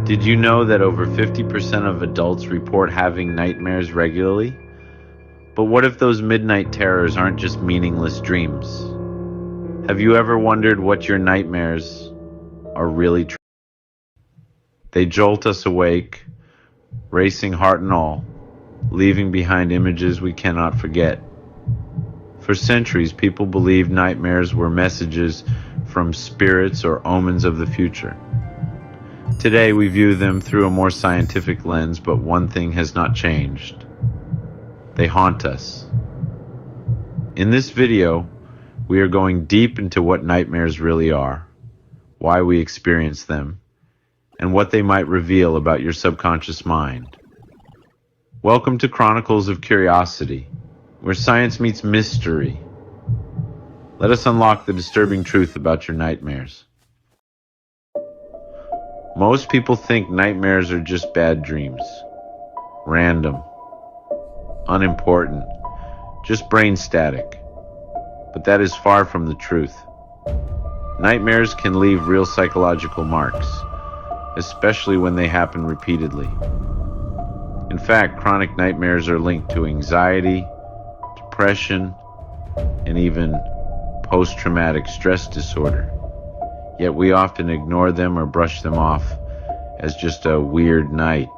Did you know that over 50% of adults report having nightmares regularly? But what if those midnight terrors aren't just meaningless dreams? Have you ever wondered what your nightmares are really? They jolt us awake, racing heart and all, leaving behind images we cannot forget. For centuries, people believed nightmares were messages from spirits or omens of the future. Today, we view them through a more scientific lens, but one thing has not changed. They haunt us. In this video, we are going deep into what nightmares really are, why we experience them, and what they might reveal about your subconscious mind. Welcome to Chronicles of Curiosity, where science meets mystery. Let us unlock the disturbing truth about your nightmares. Most people think nightmares are just bad dreams. Random. Unimportant. Just brain static. But that is far from the truth. Nightmares can leave real psychological marks, especially when they happen repeatedly. In fact, chronic nightmares are linked to anxiety, depression, and even post-traumatic stress disorder. Yet we often ignore them or brush them off as just a weird night.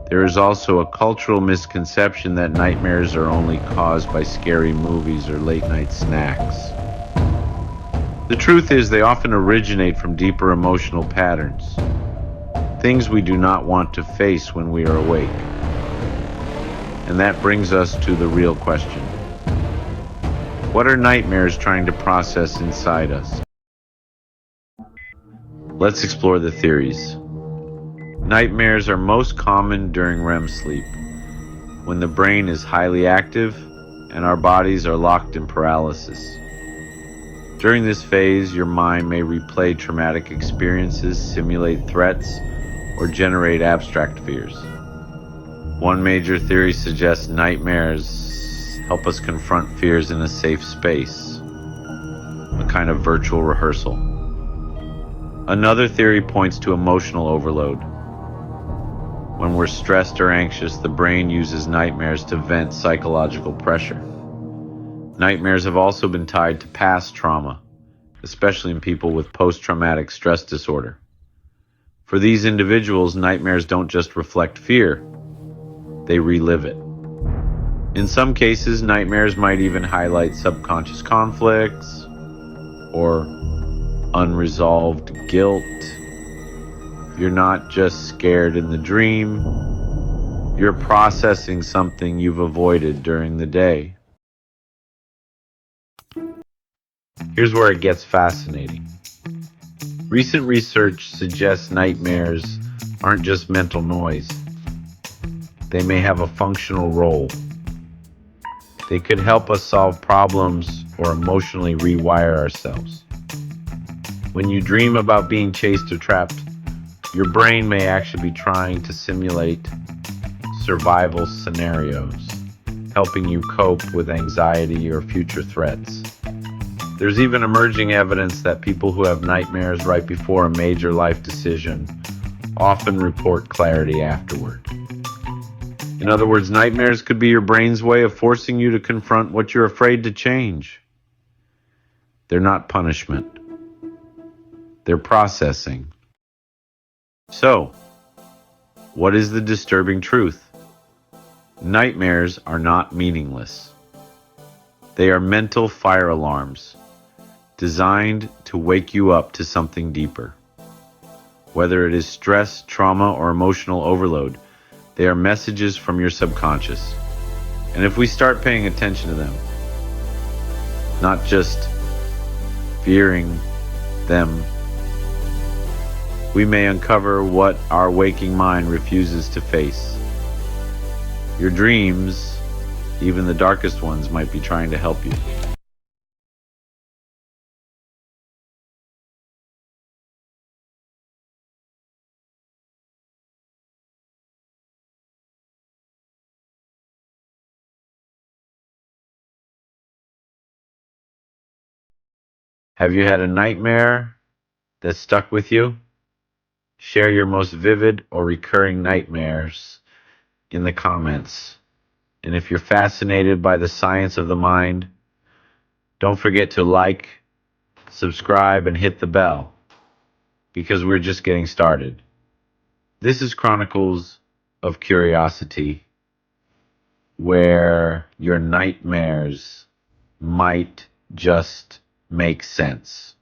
There is also a cultural misconception that nightmares are only caused by scary movies or late-night snacks. The truth is, they often originate from deeper emotional patterns, things we do not want to face when we are awake. And that brings us to the real question. What are nightmares trying to process inside us? Let's explore the theories. Nightmares are most common during REM sleep, when the brain is highly active and our bodies are locked in paralysis. During this phase, your mind may replay traumatic experiences, simulate threats, or generate abstract fears. One major theory suggests nightmares help us confront fears in a safe space, a kind of virtual rehearsal. Another theory points to emotional overload. When we're stressed or anxious, the brain uses nightmares to vent psychological pressure. Nightmares have also been tied to past trauma, especially in people with post-traumatic stress disorder. For these individuals, nightmares don't just reflect fear, they relive it. In some cases, nightmares might even highlight subconscious conflicts or unresolved guilt. You're not just scared in the dream, you're processing something you've avoided during the day. Here's where it gets fascinating. Recent research suggests nightmares aren't just mental noise. They may have a functional role. They could help us solve problems or emotionally rewire ourselves. When you dream about being chased or trapped, your brain may actually be trying to simulate survival scenarios, helping you cope with anxiety or future threats. There's even emerging evidence that people who have nightmares right before a major life decision often report clarity afterward. In other words, nightmares could be your brain's way of forcing you to confront what you're afraid to change. They're not punishment. They're processing. So, what is the disturbing truth? Nightmares are not meaningless. They are mental fire alarms, designed to wake you up to something deeper. Whether it is stress, trauma, or emotional overload, they are messages from your subconscious. And if we start paying attention to them, not just fearing them, we may uncover what our waking mind refuses to face. Your dreams, even the darkest ones, might be trying to help you. Have you had a nightmare that stuck with you? Share your most vivid or recurring nightmares in the comments. And if you're fascinated by the science of the mind, don't forget to like, subscribe, and hit the bell because we're just getting started. This is Chronicles of Curiosity, where your nightmares might just make sense.